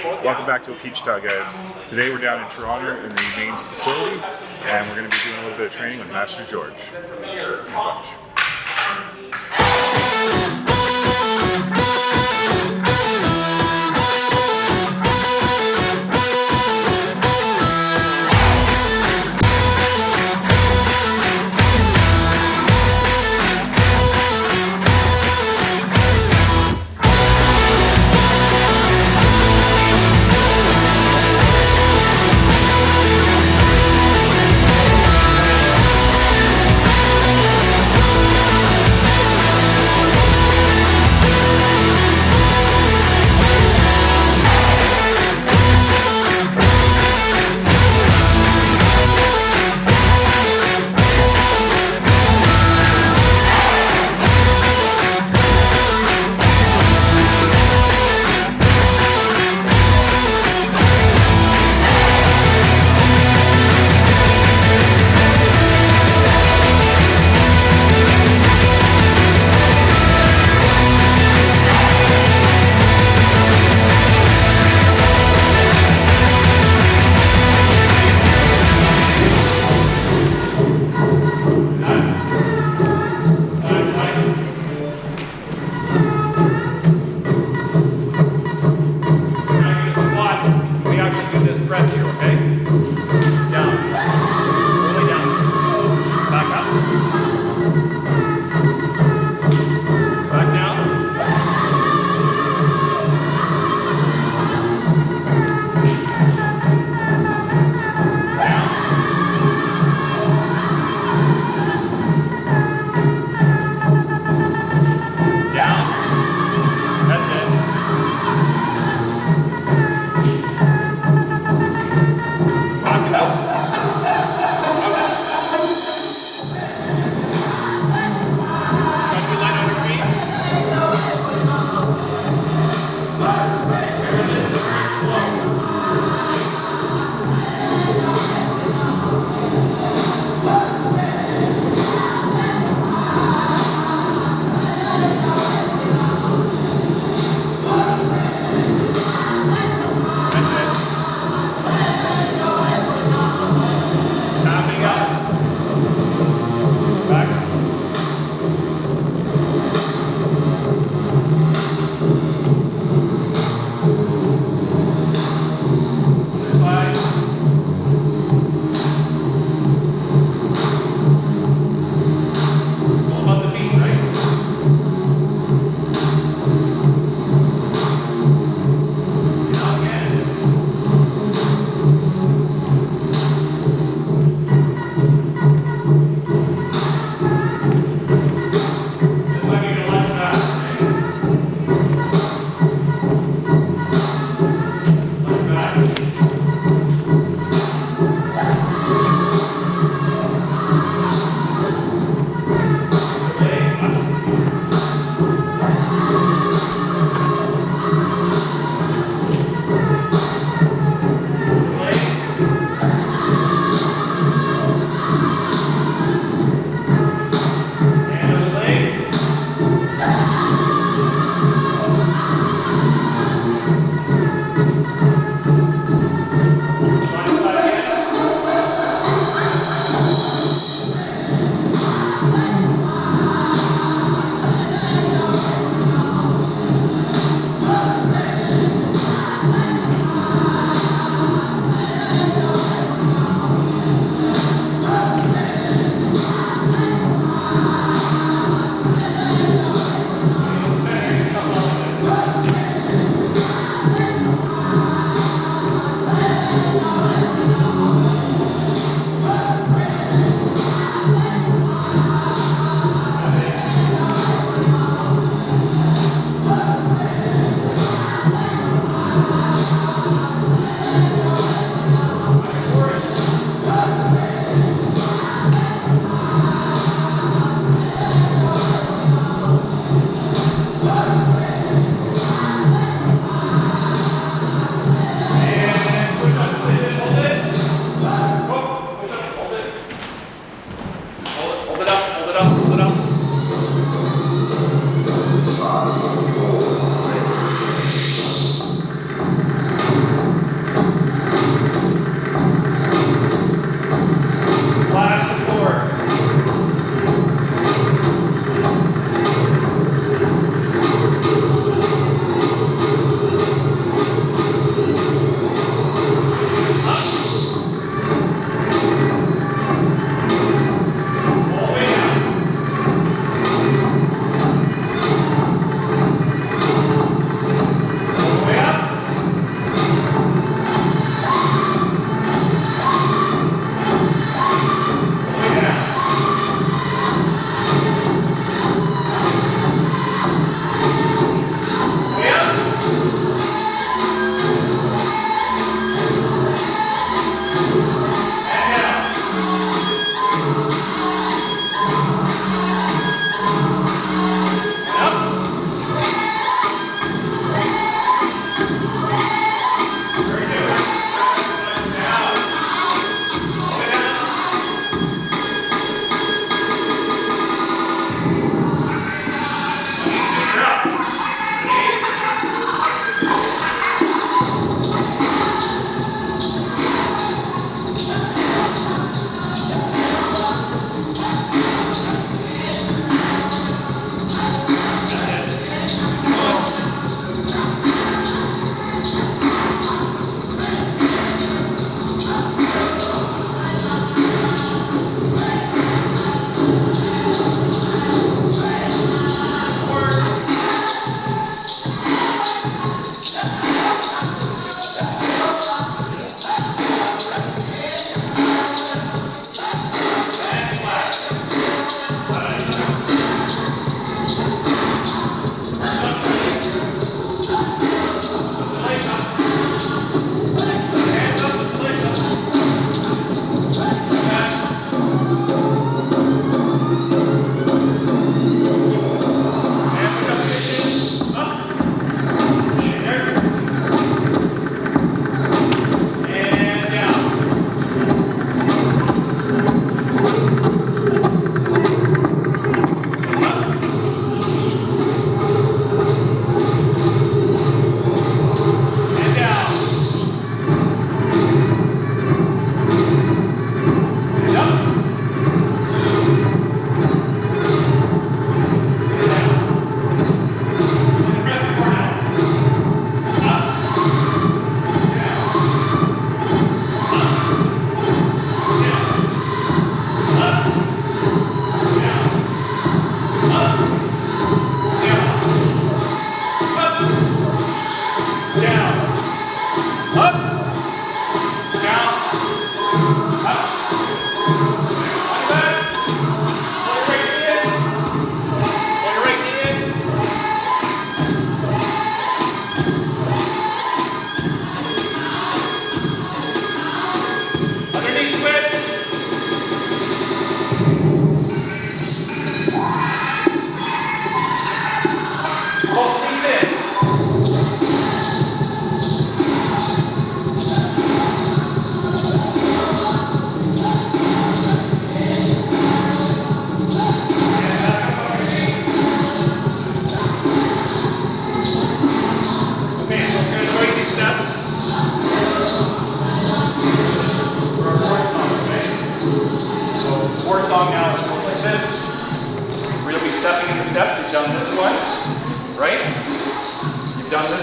Welcome back to Okichitaw, guys. Today we're down in Toronto in the main facility, and we're going to be doing a little bit of training with Master George. Watch.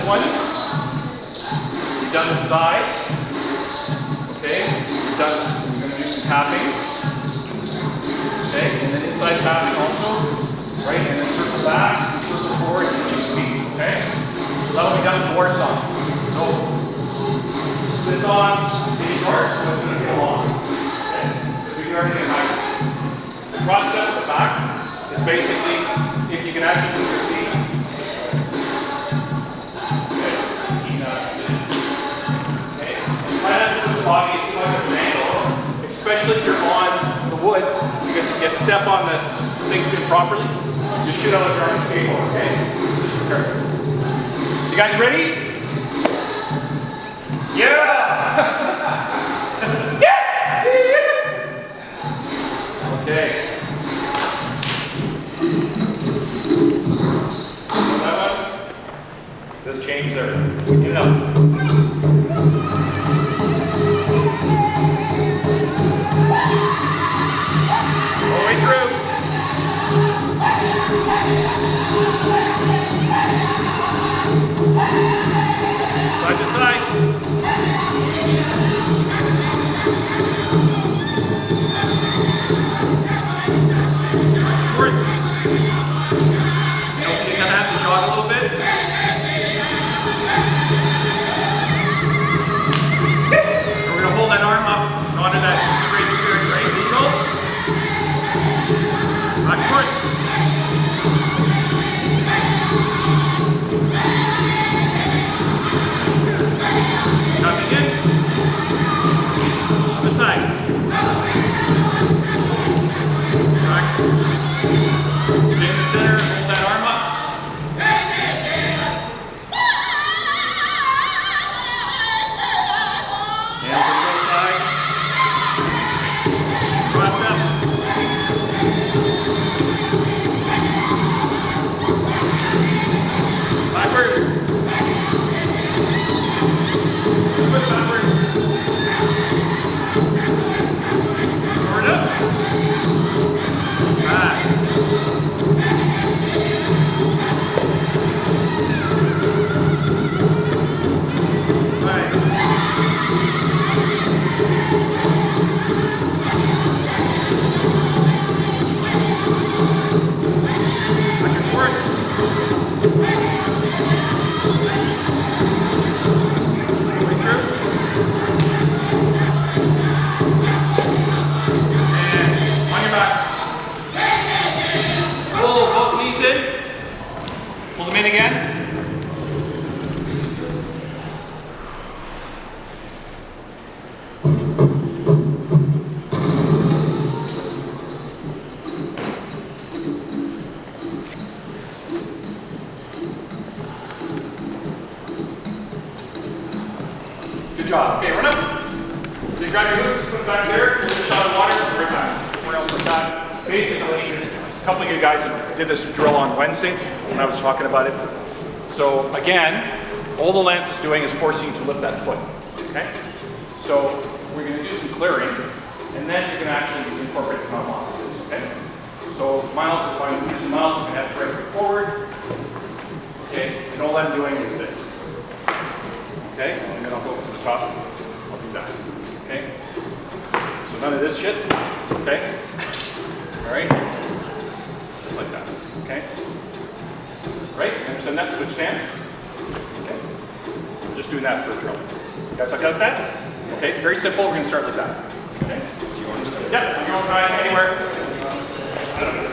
this one. We've done the side. Okay, we're done. We're going to do some tapping. Okay, and then inside tapping also. Right, and then circle back, circle forward, and change speed. Okay, so that'll be done with more song. So this on being short, so it's going to go long. Okay, so we can already get high. The cross step at the back is basically if you can actually move your feet. Okay, try not to move the body too much of an angle, especially if you're on the wood, because if you step on the thing improperly, you shoot out your arms table, okay? Just be careful. You guys ready? Yeah! Yeah! Okay. So that one, this changes everything. Get it up. All the way through. Side to side. Forward. You kind of have to jog a little bit. And we're going to hold that arm up onto that straight spirit, right? Eagle. Back forward. Tapping in. Other side. Back. Stay in the center. Hold that arm up. Hands on both sides. Cross step. Backwards. Foot backwards. Forward up. Back. Right. Back and forth. Way through. And on your back. Pull both knees in. Pull them in again. Good job. Okay, run up. So you grab your hooks, put them back there, give it a shot of water, right back. We're else with that. Basically, a couple of you guys did this drill on Wednesday when I was talking about it. So again, all the lance is doing is forcing you to lift that foot. Okay? So we're going to do some clearing, and then you can actually incorporate the mountain. Okay? So miles, if I use miles, you can have the right foot forward. Okay? And all I'm doing is this. Okay? And then I'll go to the top. I'll do that. Okay? So none of this shit. Okay? Alright? Just like that. Okay? Right? You understand that? Switch stance. Okay? We're just doing that for a drill. You guys got that? Okay? Very simple. We're going to start like that. Okay? Do you want to start? Yeah. You want to try anywhere? I don't know.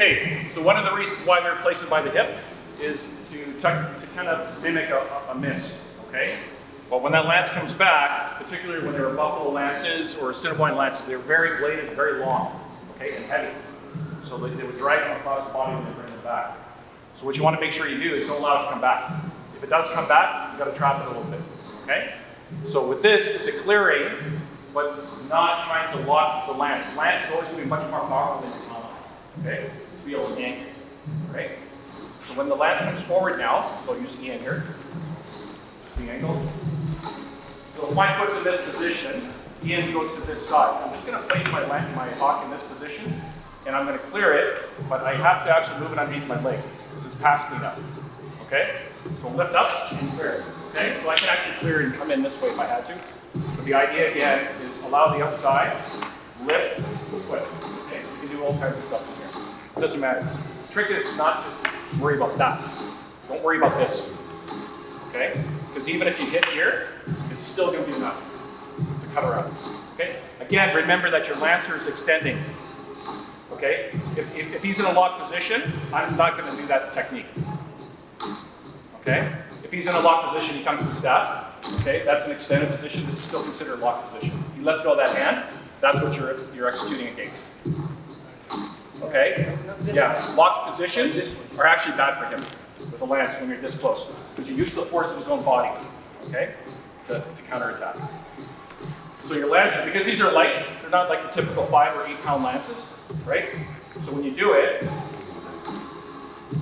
Okay, so one of the reasons why they're placed by the hip is to kind of mimic a miss, okay? But when that lance comes back, particularly when they're buffalo lances or Assiniboine lances, they're very bladed, very long, okay, and heavy. So they would drag them across the body when they bring them back. So what you want to make sure you do is don't allow it to come back. If it does come back, you've got to trap it a little bit, okay? So with this, it's a clearing, but not trying to lock the lance. The lance is always going to be much more powerful than the trauma, okay? To be able to yank it, right? So when the lance comes forward now, so I'll use Ian here, the angle. So if my foot's in this position, Ian goes to this side. I'm just going to place my hawk in this position, and I'm going to clear it, but I have to actually move it underneath my leg, because it's past me now, okay? So lift up and clear it, okay? So I can actually clear and come in this way if I had to. But the idea again is allow the outside, lift the foot, okay? You can do all kinds of stuff in here. It doesn't matter. The trick is not to worry about that. Don't worry about this, okay? Because even if you hit here, it's still going to be enough to cut her out, okay? Again, remember that your lancer is extending, okay? If he's in a locked position, I'm not going to do that technique, okay? If he's in a locked position, he comes to stab, okay? That's an extended position. This is still considered a locked position. He lets go of that hand, that's what you're executing against, okay? Yeah, locked positions are actually bad for him with a lance when you're this close, because you use the force of his own body, okay, to counterattack. So your lance, because these are light, they're not like the typical 5 or 8 pound lances, right? So when you do it,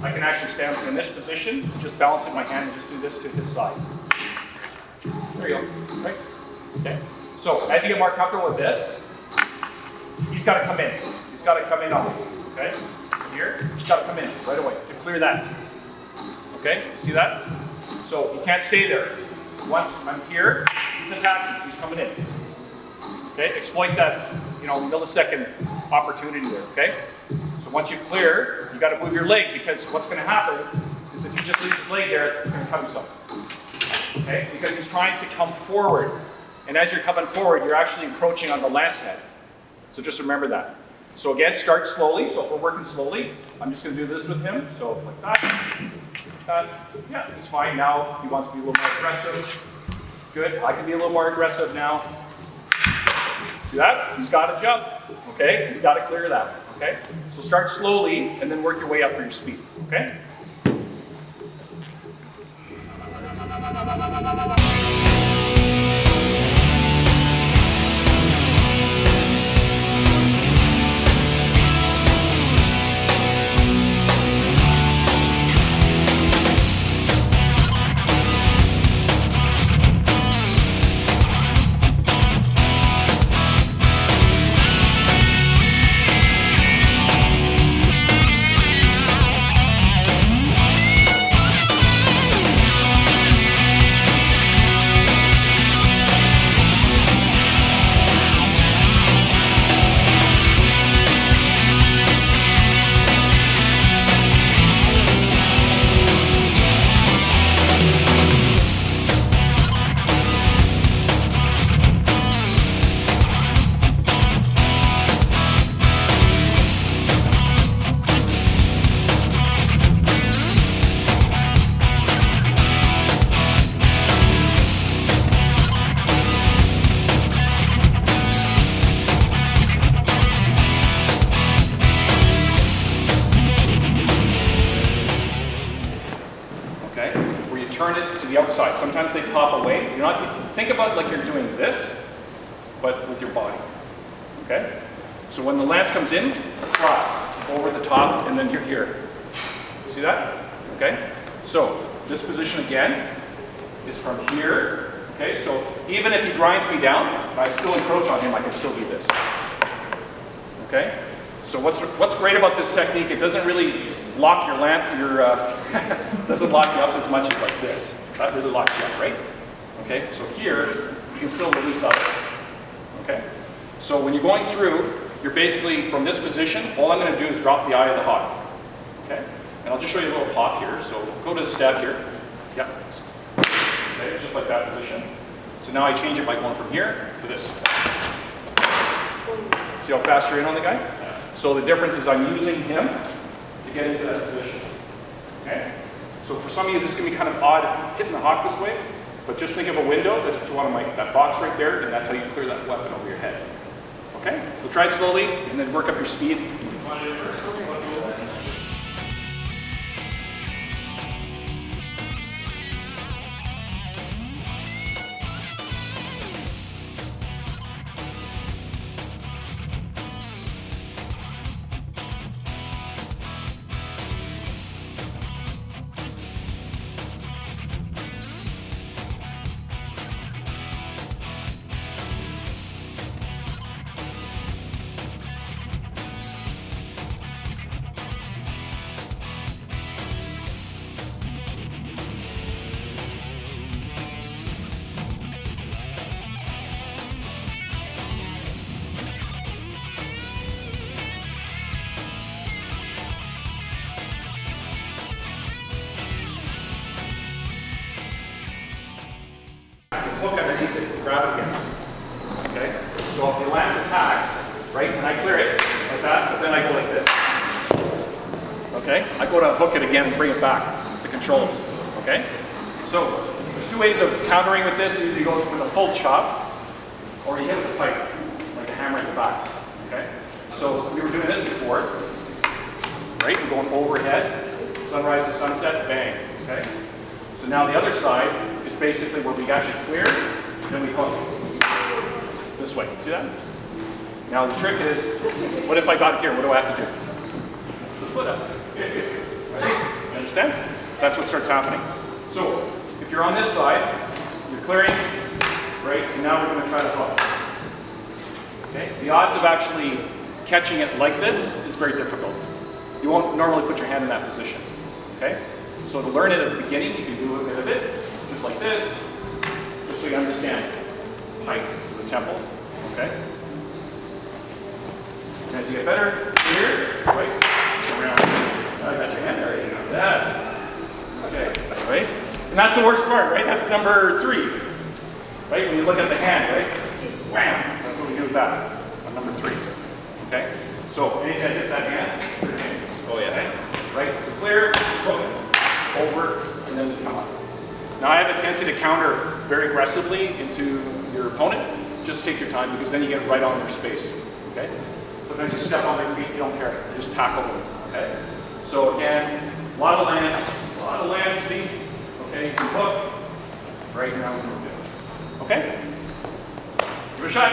I can actually stand in this position, just balance in my hand and just do this to his side. There you go, right? Okay. So as you get more comfortable with this, he's got to come in. He's got to come in on it, okay? Here, he's got to come in right away to clear that. Okay, see that? So he can't stay there. Once I'm here, he's attacking, he's coming in. Okay, exploit that, millisecond opportunity there, okay? So once you clear, you gotta move your leg, because what's gonna happen is if you just leave his leg there, he's gonna cut himself. Okay, because he's trying to come forward. And as you're coming forward, you're actually encroaching on the lance head. So just remember that. So again, start slowly. So if we're working slowly, I'm just gonna do this with him. So like that. Yeah, it's fine. Now he wants to be a little more aggressive. Good. I can be a little more aggressive now. See that? He's got to jump. Okay? He's got to clear that. Okay? So start slowly and then work your way up for your speed. Okay? Turn it to the outside. Sometimes they pop away. You're not, think about it like you're doing this, but with your body. Okay? So when the lance comes in, across, over the top, and then you're here. See that? Okay? So this position again is from here. Okay? So even if he grinds me down, and I still encroach on him, I can still do this. Okay? So what's great about this technique, it doesn't really lock your lance, doesn't lock you up as much as like this. That really locks you up, right? Okay, so here, you can still release up. Okay? So when you're going through, you're basically, from this position, all I'm going to do is drop the eye of the hawk. Okay? And I'll just show you a little pop here. So go to the stab here. Yep. Okay, just like that position. So now I change it by going from here to this. See how fast you're in on the guy? So the difference is I'm using him to get into that position. Okay? So for some of you, this is going to be kind of odd hitting the hawk this way, but just think of a window. That's what you want to make, that box right there, and that's how you clear that weapon over your head. Okay? So try it slowly, and then work up your speed. Hook underneath it and grab it again. Okay? So if the lance attacks, right, and I clear it like that, but then I go like this. Okay? I go to hook it again and bring it back to control it. Okay? So there's two ways of countering with this. You go with a full chop, or you hit with a pipe, like a hammer in the back. Okay? So we were doing this before. Right? We're going overhead, sunrise to sunset, bang. Okay? So now the other side is basically where we actually clear, then we hook this way. See that? Now the trick is, what if I got here? What do I have to do? The foot up. Right? Understand? That's what starts happening. So if you're on this side, you're clearing, right? And now we're going to try to hook. Okay? The odds of actually catching it like this is very difficult. You won't normally put your hand in that position. Okay? So to learn it at the beginning, you can do a bit of it, just like this, just so you understand height of the temple, okay? And as you get better, here, right, around. I got your hand there, you got that. Okay, right? And that's the worst part, right? That's number 3, right? When you look at the hand, right? Wham! That's what we do with that, on number 3, okay? So anything that hits that hand, oh yeah, right? So clear, hook. Over, and then we come up. Now I have a tendency to counter very aggressively into your opponent. Just take your time, because then you get right on their space. Okay? Sometimes you step on their feet, you don't care. You just tackle them. Okay? So again, a lot of lance, see? Okay, you can hook. Right now we're good. Okay? Give it a shot.